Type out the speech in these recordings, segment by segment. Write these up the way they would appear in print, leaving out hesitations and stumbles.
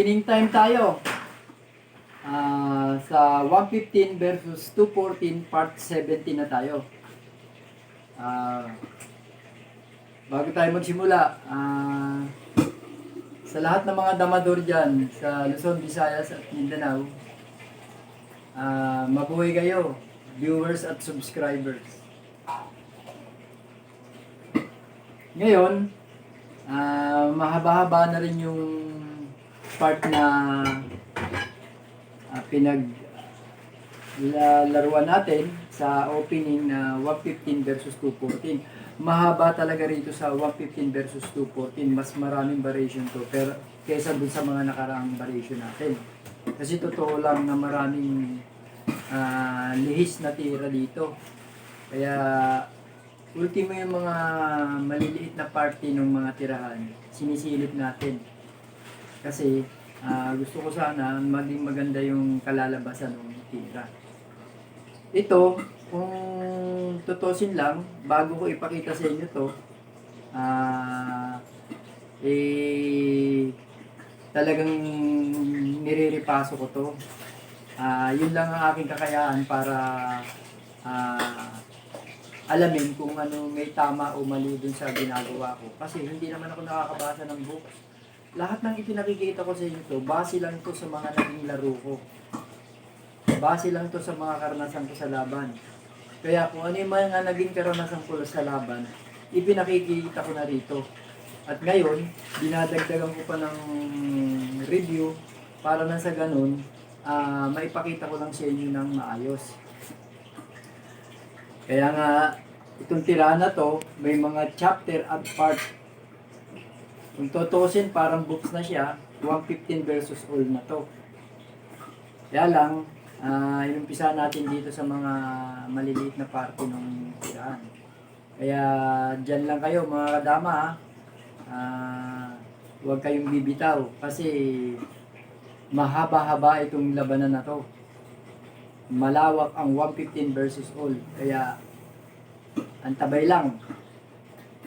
Opening time tayo. Sa 115 versus 214, part 17 na tayo. Bago tayo magsimula, sa lahat ng mga damador dyan sa Luzon, Visayas at Mindanao, mabuhay kayo, viewers at subscribers. Ngayon, mahaba-haba na rin yung part na pinaglalaruan natin sa opening na 115 versus 214. Mahaba talaga rito sa 115 versus 214. Mas maraming variation to pero kaysa dun sa mga nakaraang variation natin. Kasi totoo lang na maraming lihis na tira dito. Kaya ultimo yung mga maliliit na party ng mga tirahan, sinisilip natin. Kasi gusto ko sana maging maganda yung kalalabasan ng tira. Ito, kung tutusin lang, bago ko ipakita sa inyo to, talagang niriripaso ko to. Yun lang ang aking kakayahan para alamin kung ano may tama o mali dun sa ginagawa ko. Kasi hindi naman ako nakakabasa ng books. Lahat ng ipinakikita ko sa inyo to, base lang to sa mga naging laro ko. Base lang to sa mga karanasan ko sa laban. Kaya kung ano yung mga naging karanasan ko sa laban, ipinakikita ko na rito. At ngayon, dinadagdagan ko pa ng review para na sa ganun, maipakita ko lang sa inyo ng maayos. Kaya nga, itong tirahan na to, may mga chapter at part. Kung tutusin, parang books na siya, 115 versus all na to. Kaya lang, inumpisa natin dito sa mga maliliit na parte ng tirahan. Kaya, dyan lang kayo mga kadama, huwag kayong bibitaw. Kasi, mahaba-haba itong labanan na to. Malawak ang 115 versus all. Kaya, antabay lang.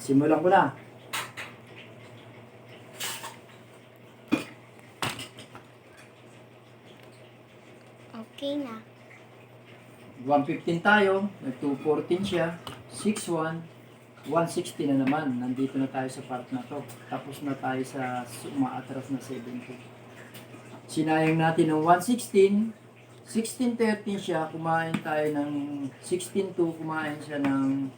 Simulan ko na. Okay na. 115 tayo. Nag-214 siya. 6-1. 160 na naman. Nandito na tayo sa part na to. Tapos na tayo sa umaatras na 70. Sinayang natin ng 116. 16-13 siya, kumain tayo ng 16-2, kumain siya ng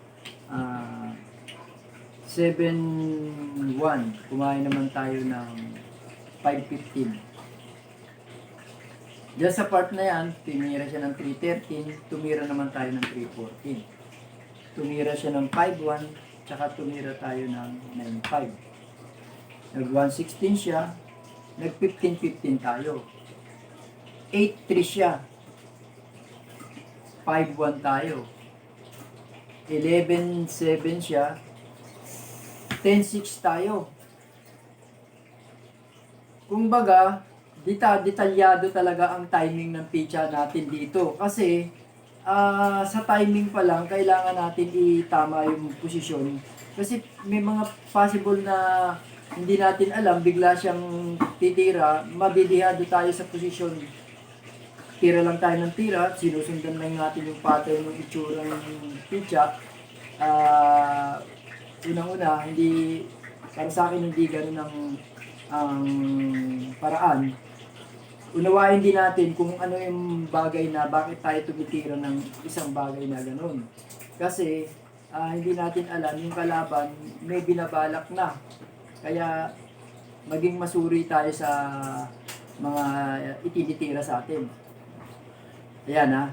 7-1, kumain naman tayo ng 5-15. Diyan sa part na yan, tumira siya ng 3-13, tumira naman tayo ng 3-14. Tumira siya ng 5-1, tsaka tumira tayo ng 9-5. Nag-116 siya, nag-15-15 tayo. 8-3 siya. 5-1 tayo. 11-7 siya. 10-6 tayo. Kumbaga, detalyado talaga ang timing ng pitcha natin dito. Kasi, sa timing pa lang, kailangan natin itama yung posisyon. Kasi may mga possible na hindi natin alam, bigla siyang titira, mabibihado tayo sa posisyon. Tira lang tayo ng tira, sinusundan lang natin yung pattern ng itsura ng pitcha. Unang-una, hindi, para sa akin hindi ganun ang paraan. Unawain din natin kung ano yung bagay na bakit tayo tumitira ng isang bagay na ganun. Kasi hindi natin alam yung kalaban may binabalak na. Kaya maging masuri tayo sa mga itinitira sa atin. Ayan ha.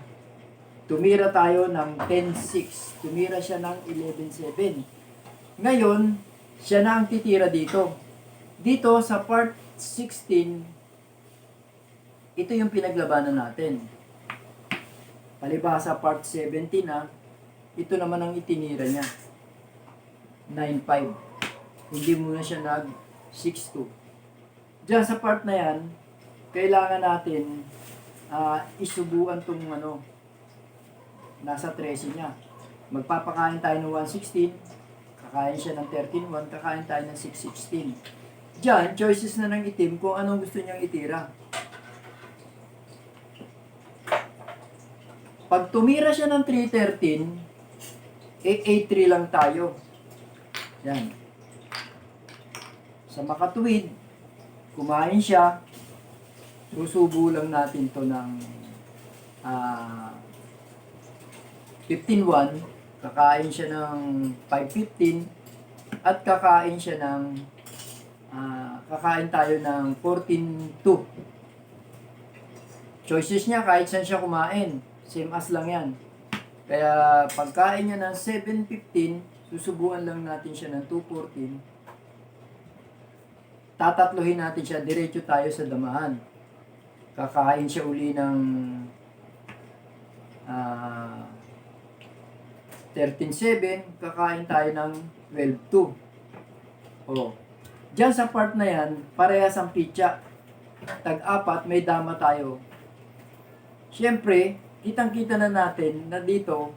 Tumira tayo ng 10-6. Tumira siya ng 11-7. Ngayon, siya na ang titira dito. Dito sa part 16, ito yung pinaglabanan natin. Palibhasa part 17 na, ito naman ang itinira niya. 9-5. Hindi muna siya nag 6-2. Diyan sa part na yan, kailangan natin isubuan tong nasa 13 niya. Magpapakain tayo ng 116, kakain siya ng 13-1, kakain tayo ng 616. Diyan, choices na ng itim kung anong gusto niyang itira. Pag tumira siya ng 313, A3 lang tayo. Yan. Sa makatuwid, kumain siya, susubo lang natin to ng 15-1, kakain siya ng 5-15, at kakain siya ng kakain tayo ng 14-2. Choices niya kahit saan siya kumain, same as lang yan. Kaya pagkain niya ng 7-15, susubuan lang natin siya ng 2-14. Tatatlohin natin siya, diretso tayo sa damahan. Kakain siya uli ng 13-7, kakain tayo ng 12-2. Oh. Diyan sa part na yan, parehas ang pitya. Tag-apat, may dama tayo. Siyempre, kitang-kita na natin na dito,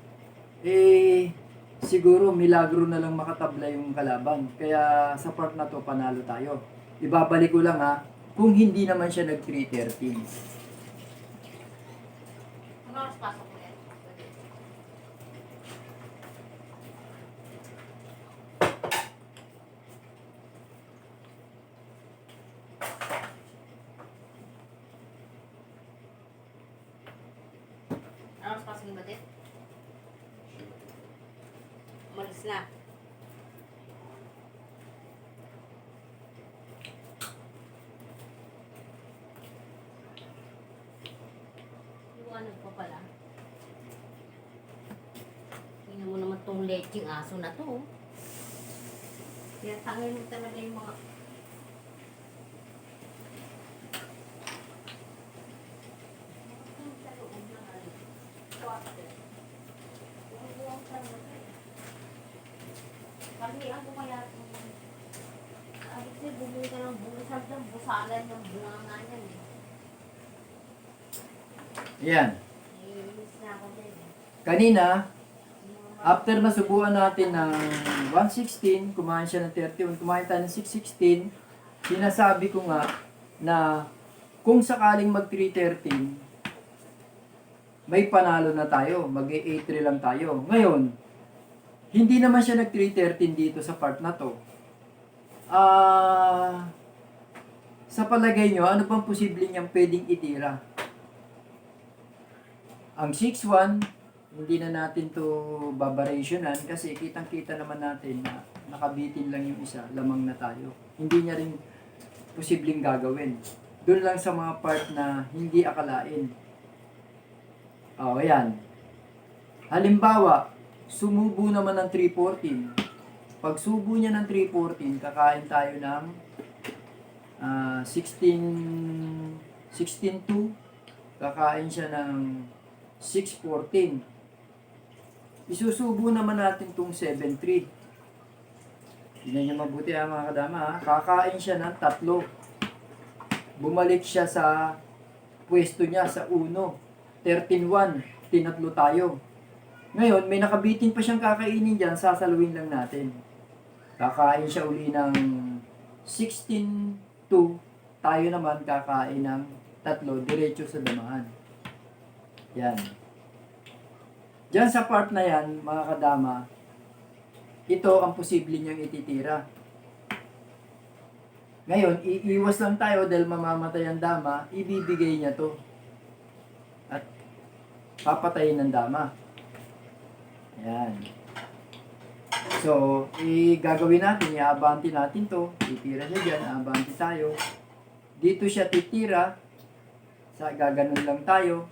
siguro milagro na lang makatabla yung kalaban. Kaya sa part na to, panalo tayo. Ibabalik ko lang ha, kung hindi naman siya nag-313. Ano oras pasok mo yan? Ano oras pasok yung batit? Umalis na. Iwanag pa pala. Tingnan mo naman tong lecheng aso na to. Oh. Kaya tangin mo talaga yung mga... Pagnihan ko kaya itong... Sabi ko, bumili ka ng bulisag ng busalan ng bunga nga niyan. Yan. Naiinis na ako din. Kanina, after nasubuan natin ng 116, kumain siya ng 31, kumain tayo ng 616, sinasabi ko nga na kung sakaling mag 313, may panalo na tayo, mag-A3 lang tayo. Ngayon, hindi naman siya nag 313 dito sa part na to. Sa palagay nyo, ano pang posible niyang pwedeng itira? Ang 6-1, hindi na natin to babarationan kasi kitang-kita naman natin na nakabitin lang yung isa, lamang na tayo. Hindi niya rin posibleng gagawin. Doon lang sa mga part na hindi akalain. O, ayan. Halimbawa, sumubo naman ng 314. Pag subo niya ng 314, kakain tayo ng 16-2. Kakain siya ng 6-14. Isusubo naman natin itong 7-3. Tingnan niyo mabuti mga kadama ha. Kakain siya ng 3. Bumalik siya sa pwesto niya sa 1. 13-1. Tinatlo tayo. Ngayon, may nakabitin pa siyang kakainin dyan, sasaluin lang natin. Kakain siya uli ng 16-2. Tayo naman kakain ng 3, diretso sa damahan. Yan. Diyan sa part na yan, mga kadama, ito ang posible niyang ititira. Ngayon, iiwas lang tayo dahil mamamatay ang dama, ibibigay niya to. At papatayin ng dama. Ayan. So, gagawin natin, i-abanti natin to. Titira siya dyan, abanti tayo. Dito siya titira. Gaganon lang tayo.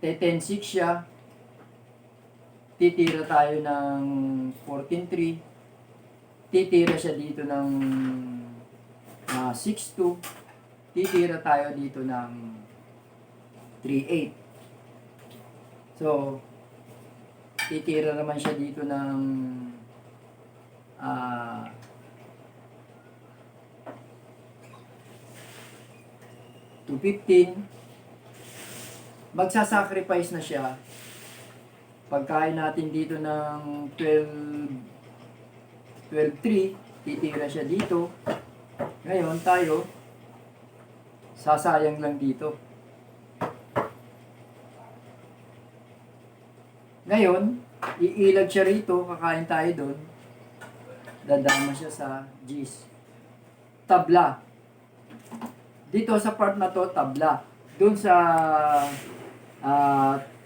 10-6 siya. Titira tayo ng 14-3. Titira siya dito ng 6-2. Titira tayo dito ng 3-8. So, titira naman siya dito ng 215. Magsasacrifice na siya. Pagkain natin dito ng 12-3, titira siya dito. Ngayon tayo, sasayang lang dito. Ngayon, iilag siya rito, kakain tayo doon. Dadama siya sa G's. Tabla. Dito sa part na to, tabla. Doon sa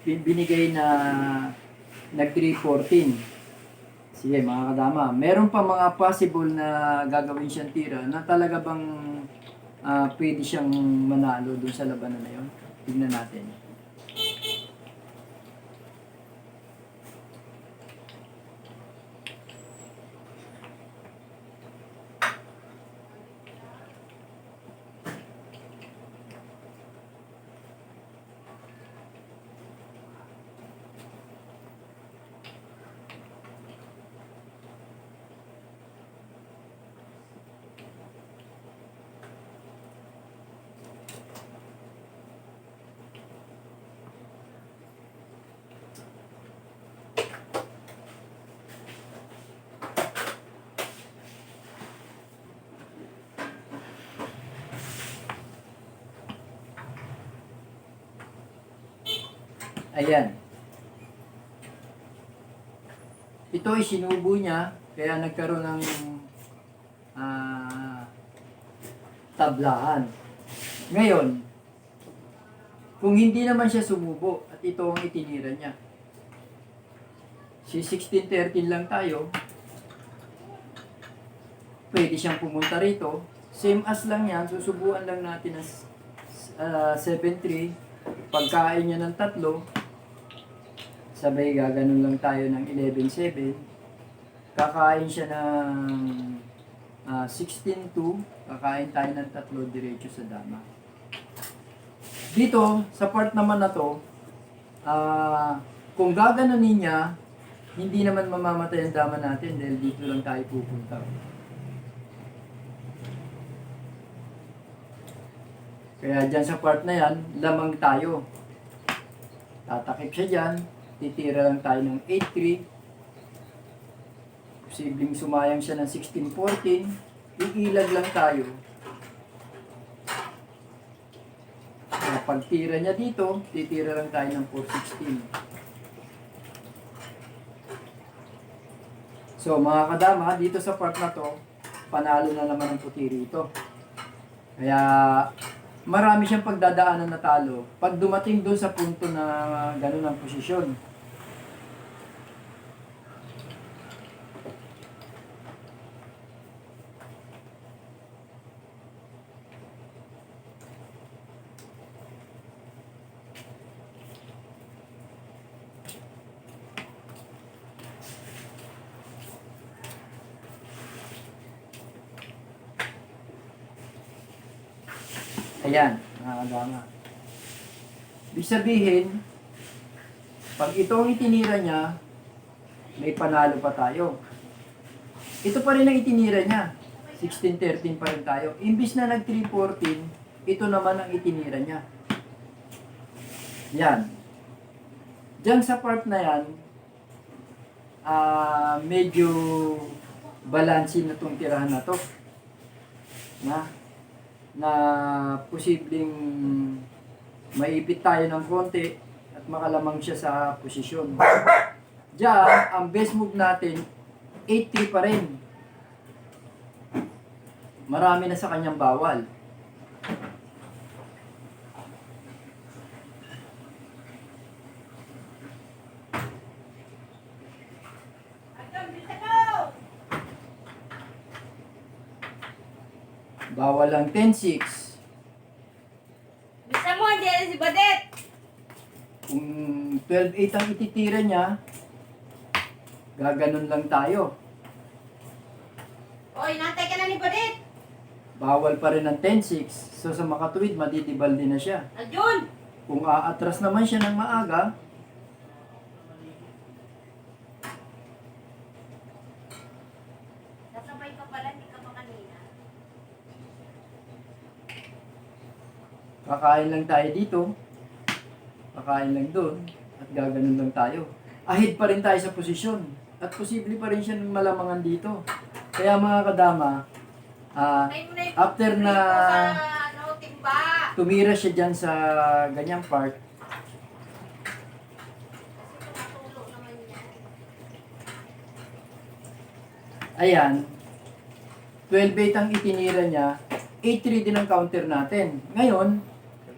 binigay na nag 314. Sige mga kadama, meron pa mga possible na gagawin siyang tira na talaga bang pwede siyang manalo doon sa labanan na yun. Tignan natin. Ayan. Ito ay sinubo niya, kaya nagkaroon ng tablahan. Ngayon, kung hindi naman siya sumubo at ito ang itinira niya, si 1613 lang tayo, pwede siyang pumunta rito. Same as lang yan, susubuan lang natin ng 7-3, pagkain niya ng 3, sabay gaganon lang tayo ng 11-7. Kakain siya ng 16-2. Kakain tayo ng 3 diretso sa dama. Dito, sa part naman na to, kung gaganunin niya, hindi naman mamamatay ang dama natin dahil dito lang tayo pupunta. Kaya dyan sa part na yan, lamang tayo. Tatakip siya dyan. Titira lang tayo ng 8-3. Posibleng sumayang siya ng 16-14. Iilag lang tayo. Pag tira niya dito, titira lang tayo ng 4-16. So mga kadama, dito sa part na to, panalo na naman ang puti rito. Kaya marami siyang pagdadaanan na talo pag dumating doon sa punto na gano'n ang posisyon. Ayan, mga kadama. Ibig sabihin, pag ito ang itinira niya, may panalo pa tayo. Ito pa rin ang itinira niya. 16-13 pa rin tayo. Imbis na nag 3-14, ito naman ang itinira niya. Yan. Diyan sa part na yan, medyo balansin na itong tirahan na to. Na posibleng maipit tayo ng konti at makalamang siya sa posisyon. Diyan, ang best move natin, 8-3 pa rin. Marami na sa kanyang bawal. Bawal ang 10-6. Bisa mo, andyan si Badet. Kung 12-8 ang ititira niya, gaganon lang tayo. Oy, nantay ka na ni Badet. Bawal pa rin ang 10-6. So sa makatuwid, madidibal din na siya. Aljun. Kung aatras naman siya ng maaga, Sasabay ka pala, hindi ka pa kanina. kakain lang tayo dito, kakain lang doon, at gaganon lang tayo. Ahead pa rin tayo sa posisyon. At posible pa rin siya ng malamangan dito. Kaya mga kadama, Ay, mo na yung after na timba. tumira siya dyan sa ganyang part, Kasi tumatulo naman yan. ayan, 12-8 ang itinira niya, 8-3 din ang counter natin. Ngayon,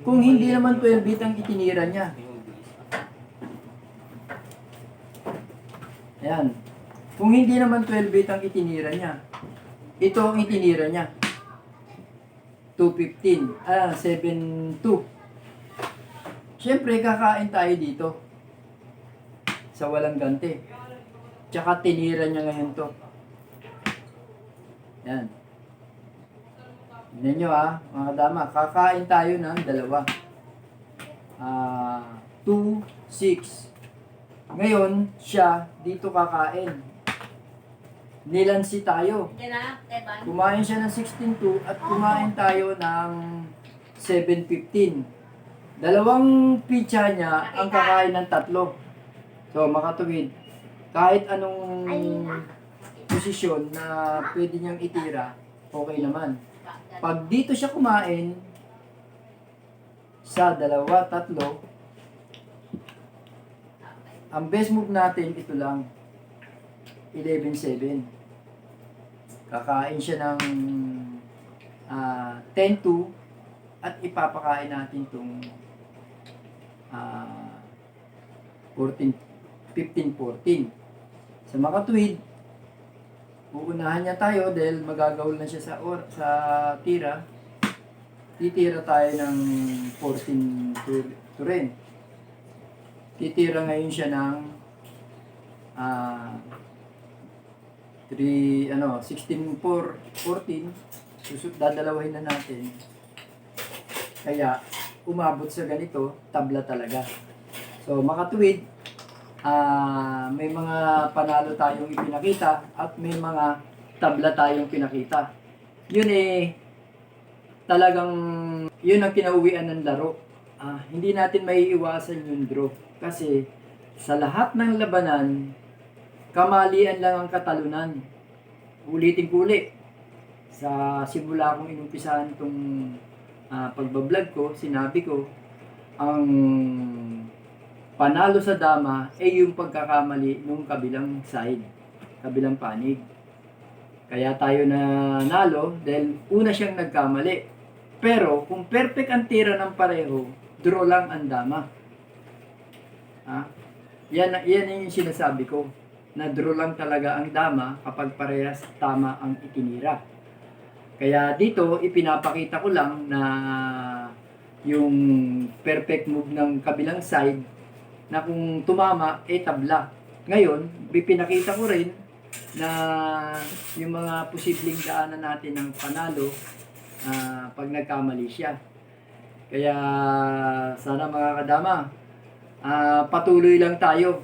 kung hindi naman 12-8 ang itinira niya, ayan, kung hindi naman 12-8 ang itinira niya, ito ang itinira niya. 2-15, 7-2. Siyempre, kakain tayo dito. Sa walang ganti. Tsaka tinira niya ngayon to. Yan. Tignan nyo mga kadama. Kakain tayo ng dalawa. 2, 6. Ngayon, siya dito kakain. Nilansi tayo. Yan na, Teban. Kumain siya ng 16-2 at kumain tayo ng 7-15. Dalawang pitcha niya ang kakain ng tatlo. So, makatuwid. Kahit anong posisyon na pwede niyang itira, okay naman. Pag dito siya kumain, sa 2, 3, ang best move natin, ito lang. 11-7. Kakain siya ng 10-2 at ipapakain natin itong 15-14. Sa makatuwid, uunahan niya tayo dahil magagawal na siya sa tira. Titira tayo ng 14-2 rin. Titira ngayon siya ng 16-14, dadalawahin na natin. Kaya, umabot sa ganito, tabla talaga. So, makatuwid, may mga panalo tayong ipinakita at may mga tabla tayong pinakita. Yun talagang, yun ang kinauwian ng laro. Hindi natin maiiwasan yung draw. Kasi, sa lahat ng labanan, kamalian lang ang katalunan. Ulitin ko uli. Sa simula kong inumpisahan itong pagbablog ko, sinabi ko, ang panalo sa dama ay yung pagkakamali nung kabilang side, kabilang panig. Kaya tayo nanalo dahil una siyang nagkamali. Pero kung perfect ang tira ng pareho, draw lang ang dama. Yan yung sinasabi ko. Na draw lang talaga ang dama kapag parehas tama ang itinira. Kaya dito, ipinapakita ko lang na yung perfect move ng kabilang side na kung tumama, tabla. Ngayon, ipinakita ko rin na yung mga posibleng daanan natin ng panalo pag nagkamali siya. Kaya sana mga kadama, patuloy lang tayo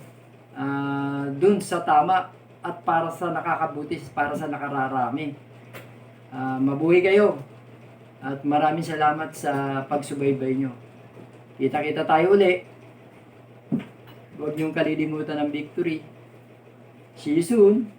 dun sa tama at para sa nakakabuti, para sa nakararami. Mabuhay kayo at maraming salamat sa pagsubaybay nyo. Kita-kita tayo uli. Huwag niyong kalilimutan ng victory. See you soon!